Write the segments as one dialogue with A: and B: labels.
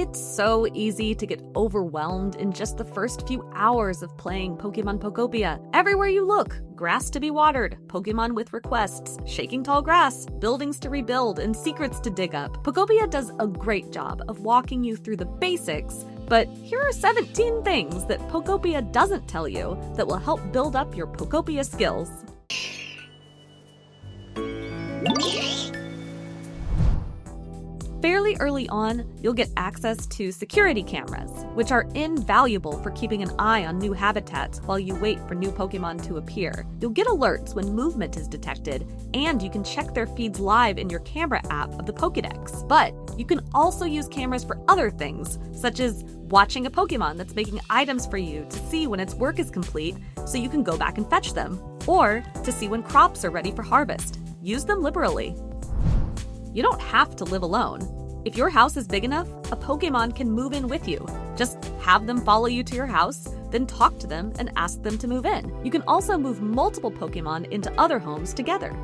A: It's so easy to get overwhelmed in just the first few hours of playing Pokemon Pokopia. Everywhere you look, grass to be watered, Pokemon with requests, shaking tall grass, buildings to rebuild, and secrets to dig up. Pokopia does a great job of walking you through the basics, but here are 17 things that Pokopia doesn't tell you that will help build up your Pokopia skills. Fairly early on, you'll get access to security cameras, which are invaluable for keeping an eye on new habitats while you wait for new Pokemon to appear. You'll get alerts when movement is detected, and you can check their feeds live in your camera app of the Pokédex. But you can also use cameras for other things, such as watching a Pokemon that's making items for you to see when its work is complete so you can go back and fetch them, or to see when crops are ready for harvest. Use them liberally. You don't have to live alone. If your house is big enough, a Pokemon can move in with you. Just have them follow you to your house, then talk to them and ask them to move in. You can also move multiple Pokemon into other homes together.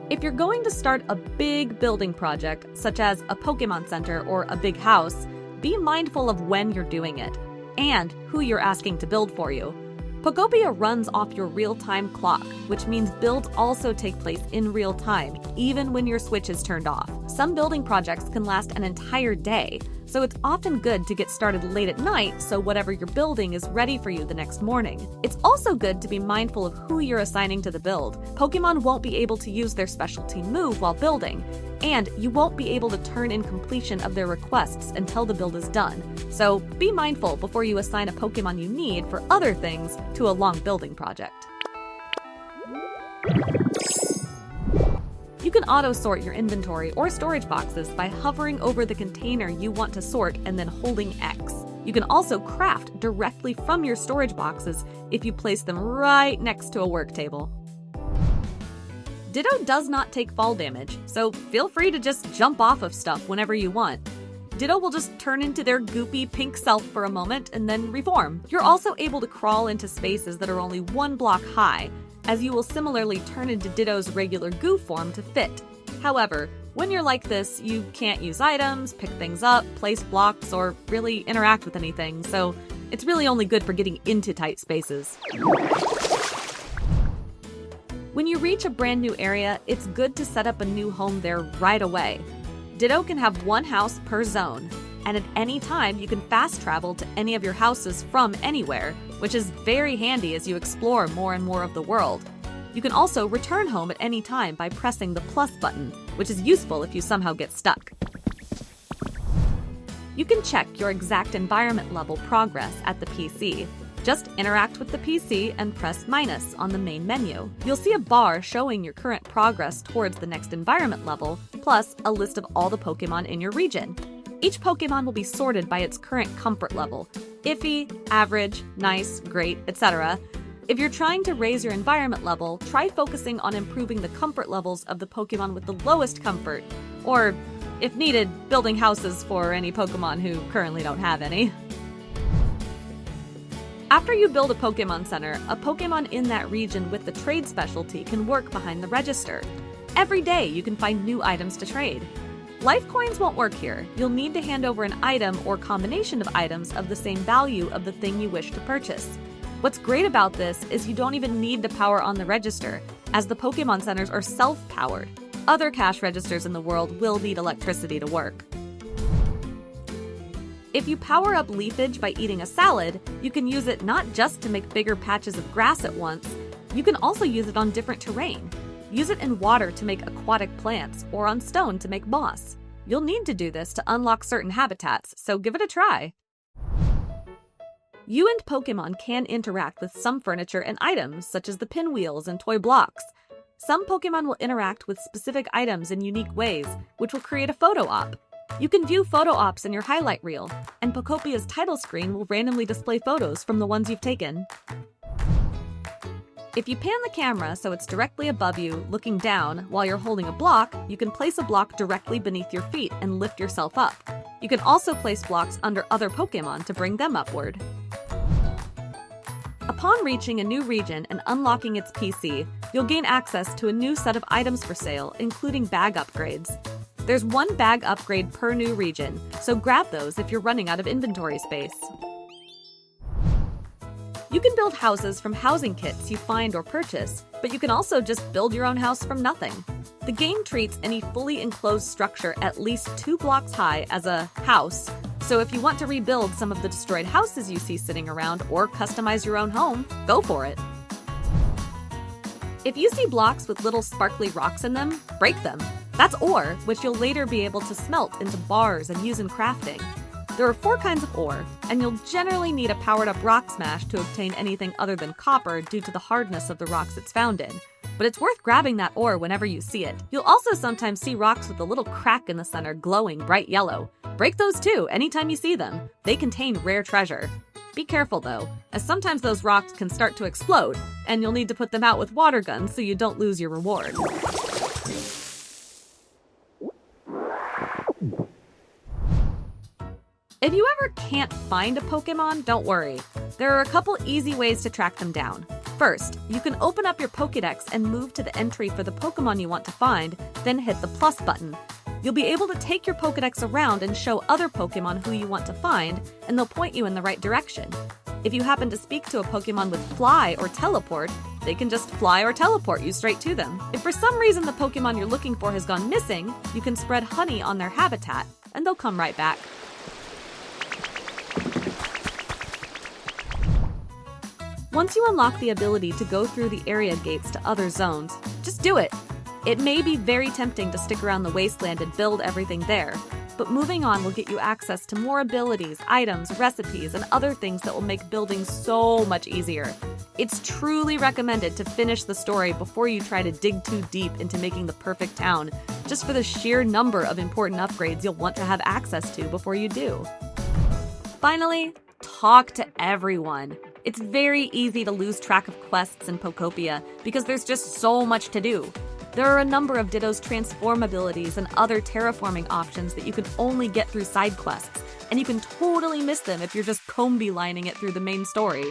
A: If you're going to start a big building project, such as a Pokemon Center or a big house, be mindful of when you're doing it and who you're asking to build for you. Pokopia runs off your real-time clock, which means builds also take place in real time, even when your switch is turned off. Some building projects can last an entire day, so it's often good to get started late at night so whatever you're building is ready for you the next morning. It's also good to be mindful of who you're assigning to the build. Pokemon won't be able to use their specialty move while building, and you won't be able to turn in completion of their requests until the build is done. So be mindful before you assign a Pokemon you need for other things to a long building project. You can auto-sort your inventory or storage boxes by hovering over the container you want to sort and then holding X. You can also craft directly from your storage boxes if you place them right next to a work table. Ditto does not take fall damage, so feel free to just jump off of stuff whenever you want. Ditto will just turn into their goopy pink self for a moment and then reform. You're also able to crawl into spaces that are only 1 block high, as you will similarly turn into Ditto's regular goo form to fit. However, when you're like this, you can't use items, pick things up, place blocks, or really interact with anything, so it's really only good for getting into tight spaces. When you reach a brand new area, it's good to set up a new home there right away. Ditto can have 1 house per zone, and at any time you can fast travel to any of your houses from anywhere, which is very handy as you explore more and more of the world. You can also return home at any time by pressing the plus button, which is useful if you somehow get stuck. You can check your exact environment level progress at the PC. Just interact with the PC and press minus on the main menu. You'll see a bar showing your current progress towards the next environment level, plus a list of all the Pokemon in your region. Each Pokemon will be sorted by its current comfort level: iffy, average, nice, great, etc. If you're trying to raise your environment level, try focusing on improving the comfort levels of the Pokemon with the lowest comfort, or, if needed, building houses for any Pokemon who currently don't have any. After you build a Pokemon Center, a Pokemon in that region with the trade specialty can work behind the register. Every day you can find new items to trade. Life coins won't work here. You'll need to hand over an item or combination of items of the same value of the thing you wish to purchase. What's great about this is you don't even need to power on the register, as the Pokemon Centers are self-powered. Other cash registers in the world will need electricity to work. If you power up Leafage by eating a salad, you can use it not just to make bigger patches of grass at once, you can also use it on different terrain. Use it in water to make aquatic plants, or on stone to make moss. You'll need to do this to unlock certain habitats, so give it a try. You and Pokemon can interact with some furniture and items, such as the pinwheels and toy blocks. Some Pokemon will interact with specific items in unique ways, which will create a photo op. You can view photo ops in your highlight reel, and Pokopia's title screen will randomly display photos from the ones you've taken. If you pan the camera so it's directly above you, looking down, while you're holding a block, you can place a block directly beneath your feet and lift yourself up. You can also place blocks under other Pokemon to bring them upward. Upon reaching a new region and unlocking its PC, you'll gain access to a new set of items for sale, including bag upgrades. There's 1 bag upgrade per new region, so grab those if you're running out of inventory space. You can build houses from housing kits you find or purchase, but you can also just build your own house from nothing. The game treats any fully enclosed structure at least 2 blocks high as a house, so if you want to rebuild some of the destroyed houses you see sitting around or customize your own home, go for it. If you see blocks with little sparkly rocks in them, break them. That's ore, which you'll later be able to smelt into bars and use in crafting. There are 4 kinds of ore, and you'll generally need a powered-up rock smash to obtain anything other than copper due to the hardness of the rocks it's found in. But it's worth grabbing that ore whenever you see it. You'll also sometimes see rocks with a little crack in the center glowing bright yellow. Break those too anytime you see them. They contain rare treasure. Be careful though, as sometimes those rocks can start to explode, and you'll need to put them out with water guns so you don't lose your reward. If you ever can't find a Pokémon, don't worry. There are a couple easy ways to track them down. First, you can open up your Pokédex and move to the entry for the Pokémon you want to find, then hit the plus button. You'll be able to take your Pokédex around and show other Pokémon who you want to find, and they'll point you in the right direction. If you happen to speak to a Pokémon with Fly or Teleport, they can just fly or teleport you straight to them. If for some reason the Pokémon you're looking for has gone missing, you can spread honey on their habitat, and they'll come right back. Once you unlock the ability to go through the area gates to other zones, just do it. It may be very tempting to stick around the wasteland and build everything there, but moving on will get you access to more abilities, items, recipes, and other things that will make building so much easier. It's truly recommended to finish the story before you try to dig too deep into making the perfect town, just for the sheer number of important upgrades you'll want to have access to before you do. Finally, talk to everyone. It's very easy to lose track of quests in Pokopia because there's just so much to do. There are a number of Ditto's transform abilities and other terraforming options that you can only get through side quests, and you can totally miss them if you're just combi-lining it through the main story.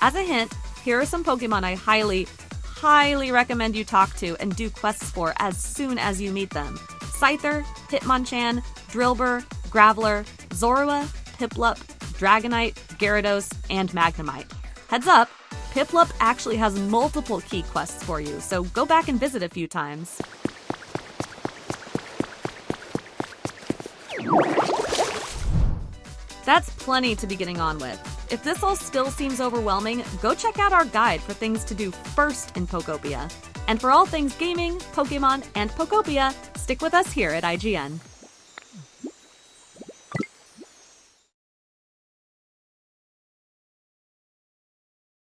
A: As a hint, here are some Pokemon I highly recommend you talk to and do quests for as soon as you meet them. Scyther, Hitmonchan, Drillbur, Graveler, Zorua, Piplup, Dragonite, Gyarados, and Magnemite. Heads up, Piplup actually has multiple key quests for you, so go back and visit a few times. That's plenty to be getting on with. If this all still seems overwhelming, go check out our guide for things to do first in Pokopia. And for all things gaming, Pokemon, and Pokopia, stick with us here at IGN.